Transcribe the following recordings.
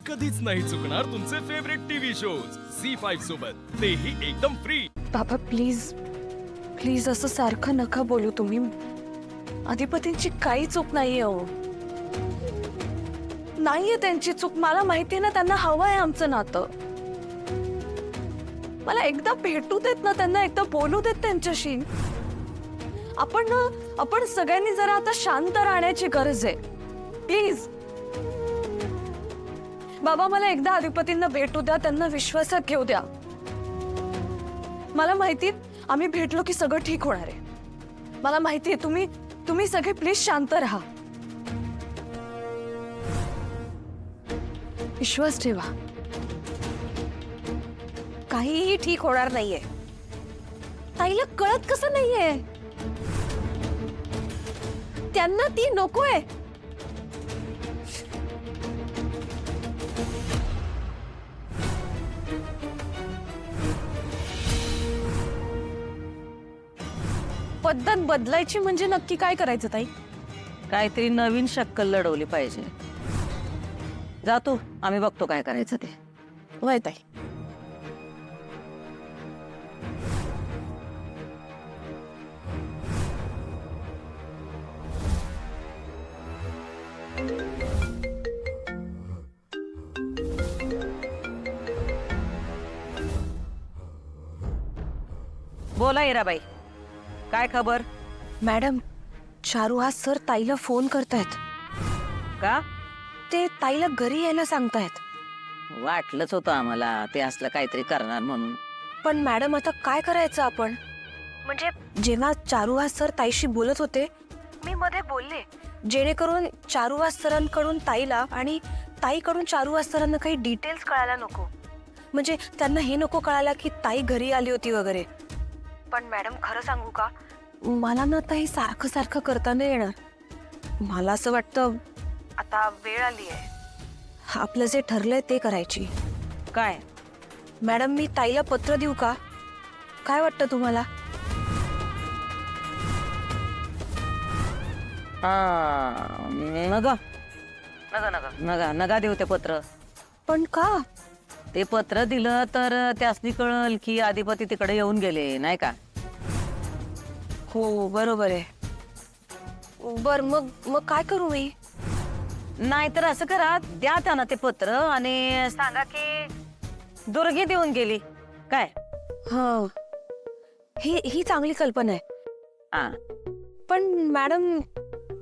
कधीच नाही चुकणार तुमचे फेवरेट टीव्ही शोज झी5 सोबत, तेही एकदम फ्री। बाबा प्लीज प्लीज असं सारखं नका बोलू तुम्ही। अधिपतींची काही चूक नाहीये हो, नाहीये त्यांची चूक। मला माहितीये ना त्यांना हवं आहे आमचं नातं। मला एकदा भेटू देत ना त्यांना, एकदा बोलू देत त्यांच्याशी। आपण सगळ्यांनी जरा आता शांत राहण्याची गरज आहे, प्लीज। बाबा मला एकदा अधिपतींना भेटू द्या, त्यांना विश्वासात घेऊ द्या। मला माहिती आम्ही भेटलो की सगळं ठीक होणार आहे। मला माहिती आहे तुम्ही सगळे प्लीज शांत राहा, विश्वास ठेवा। काहीही ठीक होणार नाहीये। ताईला कळत कसं नाहीये? त्यांना ती नकोय। पद्धत बदलायची म्हणजे नक्की काय करायचं ताई? काहीतरी नवीन शक्कल लढवली पाहिजे। जातो, आम्ही बघतो काय करायचं ते। वय ताई। बोला इराबाई, काय खबर? मॅडम, चारुहास सर ताईला फोन करतायत। का? ते ताईला घरी यायला सांगतायत। वाटलंच होतं आम्हाला ते असलं काहीतरी करणार म्हणून। पण मॅडम आता काय करायचं आपण? म्हणजे जेव्हा चारुहास सर ताईशी बोलत होते मी मध्ये बोलले, जेणेकरून चारुहास सरांकडून ताईला आणि ताईकडून चारुहास सरांना काही डिटेल्स कळायला नको। म्हणजे त्यांना हे नको कळायला की ताई घरी आली होती वगैरे। पण मॅडम खरं सांगू का, मला ना ताई सारखं सारखं करता नाही येणार। मला असं वाटतं आता वेळ आली आहे आपलं जे ठरलंय ते करायची। काय? मॅडम मी ताईला पत्र देऊ का? काय वाटतं तुम्हाला? नगा नगा नगा नगा नगा देऊ ते पत्र। पण का? ते पत्र दिलं तर त्यासनी कळल की अधिपती तिकडे येऊन गेले, नाही का? हो बरोबर आहे। बर मग काय करू मी? नाहीतर असं करा, द्या त्यांना ते पत्र आणि सांगा की दुर्गी देऊन गेली, काय? हा, ही चांगली कल्पना आहे। हा, पण मॅडम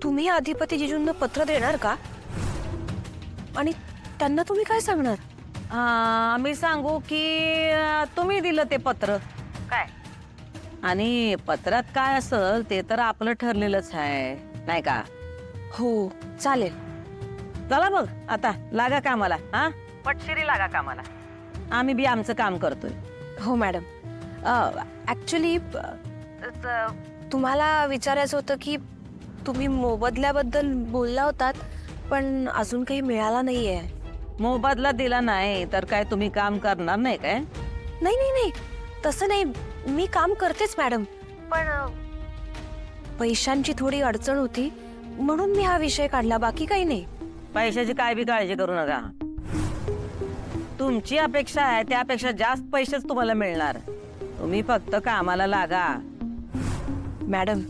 तुम्ही अधिपती जिजूंना पत्र देणार का? आणि त्यांना तुम्ही काय सांगणार? आम्ही सांगू की तुम्ही दिलं ते पत्र, काय? आणि पत्रात काय असेल ते तर आपलं ठरलेलंच आहे, नाही का? हो चालेल। चला मग आता लागा कामाला। हा, पटशिरी लागा कामाला, आम्ही बी आमचं काम करतोय। हो मॅडम, ऍक्च्युली तुम्हाला विचारायचं होतं की तुम्ही मोबदल्याबद्दल बोलला होतात, पण अजून काही मिळाला नाहीये। मोबदला दिला नाही तर काय तुम्ही काम करणार नाही काय? नाही नाही नाही, तसं नाही, मी काम करतेच मॅडम, पण पैशांची थोडी अडचण होती म्हणून मी हा विषय काढला, बाकी काही नाही। पैशाची काय बी काळजी करू नका। तुमची अपेक्षा आहे त्यापेक्षा जास्त पैसेच तुम्हाला मिळणार। तुम्ही फक्त कामाला लागा। मॅडम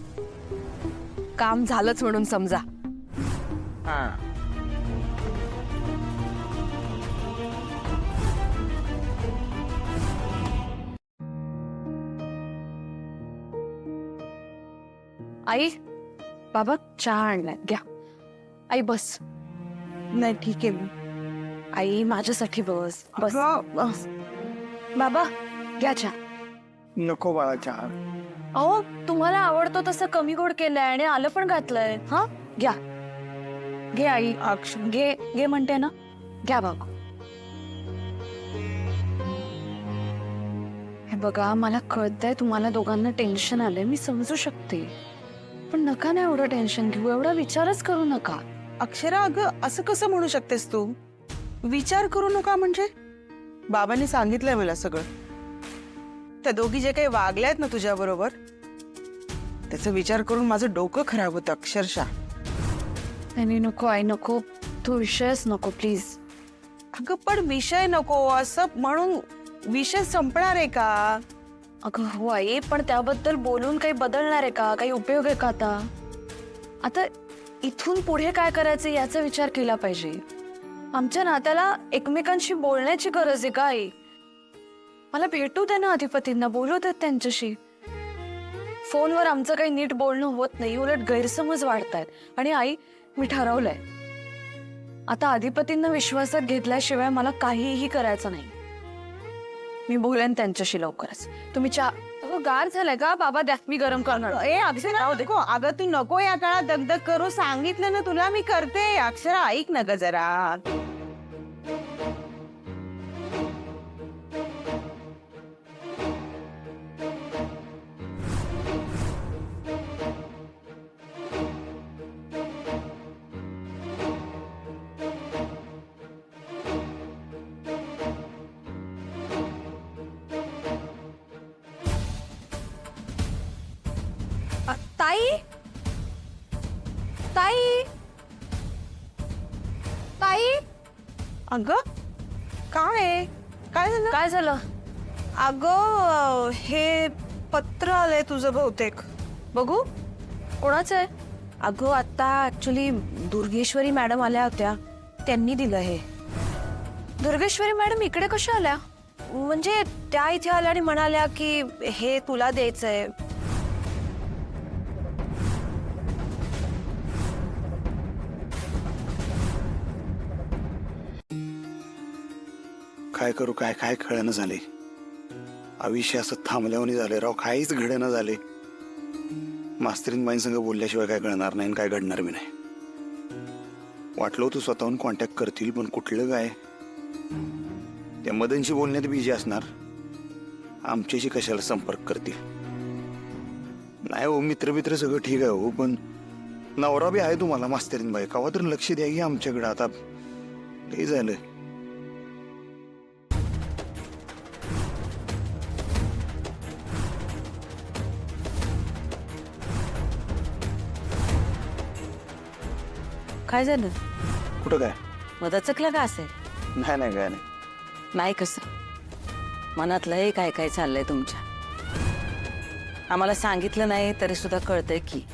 काम झालंच म्हणून समजा। हा, आई, बाबा चहा आणलाय, घ्या। आई बस। नाही ठीक आहे आई, माझ्यासाठी बस बस। बाबा घ्या चहा। नको बाळा चहा। अहो तुम्हाला आवडतो तसं कमी गोड केलंय आणि आलं पण घातलंय। हा घ्या, घे आई, घे घे म्हणते ना, घ्या बाबा। हे बघा, मला कळतंय तुम्हाला दोघांना टेन्शन आलंय, मी समजू शकते, पण नका ना एवढं टेन्शन घेऊ, एवढा विचारच करू नका। अक्षरा, अगं असं कसं म्हणू शकतेस तू? विचार करू नका म्हणजे? बाबांनी सांगितलंय मला सगळं। त्या दोघी जे काही वागल्यात ना तुझ्या बरोबर, त्याचा विचार करून माझं डोकं खराब होतं अक्षरशः। नाही नको आई, नको, तो विषयच नको प्लीज। अगं पण विषय नको असं म्हणून विषय संपणार आहे का? अगं हो आई, पण त्याबद्दल बोलून काही बदलणार आहे का? काही उपयोग आहे का आता? आता इथून पुढे काय करायचं याचा विचार केला पाहिजे. आमच्या नात्याला एकमेकांशी बोलण्याची गरज आहे का आई? मला भेटू दे ना अधिपतींना, बोलू देत त्यांच्याशी. फोनवर आमचं काही नीट बोलणं होत नाही, उलट गैरसमज वाढतायत. आणि आई, मी ठरवलंय, आता अधिपतींना विश्वासात घेतल्याशिवाय मला काहीही करायचं नाही. मी बोलेन त्यांच्याशी लवकरच. तुम्ही गार झालाय का? बाबा द्या, मी गरम करणार. ए अक्षरा देखो, अगं तू नको या काळात दगदग करू. सांगितलं ना तुला मी करते. अक्षरा ऐक ना ग जरा. ताई, ताई, ताई, अगं काय झालं? काय झालं? अगं हे पत्र आलंय तुझं बहुतेक. बघू, कोणाचं आहे? अगं आता ऍक्च्युली दुर्गेश्वरी मॅडम आल्या होत्या, त्यांनी दिलं हे. दुर्गेश्वरी मॅडम इकडे कशा आल्या? म्हणजे त्या इथे आल्या आणि म्हणाल्या की हे तुला द्यायचंय. काय करू, काय काय कळणं झाले. आयुष्य असं थांबल्यावानी झाले राव, काहीच घडणं झाले. मास्तरीन बाईंसंग बोलल्याशिवाय काय कळणार नाही आणि काय घडणार बी नाही. वाटलं होतं स्वतःहून कॉन्टॅक्ट करतील, पण कुठलं काय. त्या मदनशी बोलण्यात बिझी असणार, आमच्याशी कशाला संपर्क करतील. नाही हो, मित्र सगळं ठीक आहे हो, पण नवरा बी आहे तुम्हाला मास्तरीन बाई. कवा तर लक्ष द्या की आमच्याकडे. आता लई झालं. काय झालं? कुठं काय? मदत चकला का असेल? नाही नाही काय नाही. नाही कसं, मनातलंही काय काय चाललंय तुमच्या. आम्हाला सांगितलं नाही तरी सुद्धा कळतंय की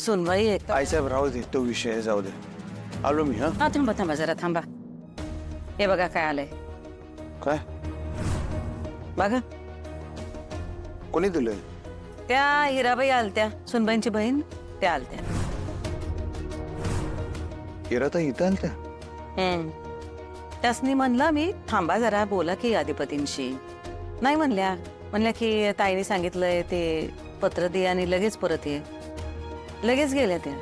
सुनबाई एक. आईसाहेब राहू दे, तो विषय जाऊ दे. आलो मी. हा थांबा जरा थांबा. हे बघा काय आलंय. काय? बघा, कोणी दिलंय? त्या हिराबाई आलत्या, सुनबाईंची बहीण, त्या आलत्या. हिराता इथं आलत्या? त्यासनी म्हणलं मी, थांबा जरा, बोला की अधिपतींशी. नाही म्हणल्या की ताईने सांगितलंय ते पत्र दे आणि लगेच परत ये. लगेच गेल्या त्या,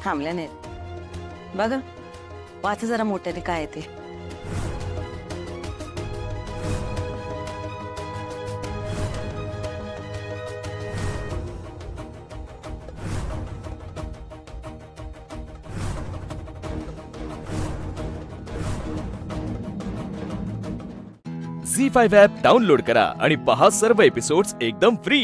थांबल्या नाहीत. बघा, वाचा जरा मोठ्याने काय ते. झी 5 ॲप डाउनलोड करा आणि पहा सर्व एपिसोड्स एकदम फ्री.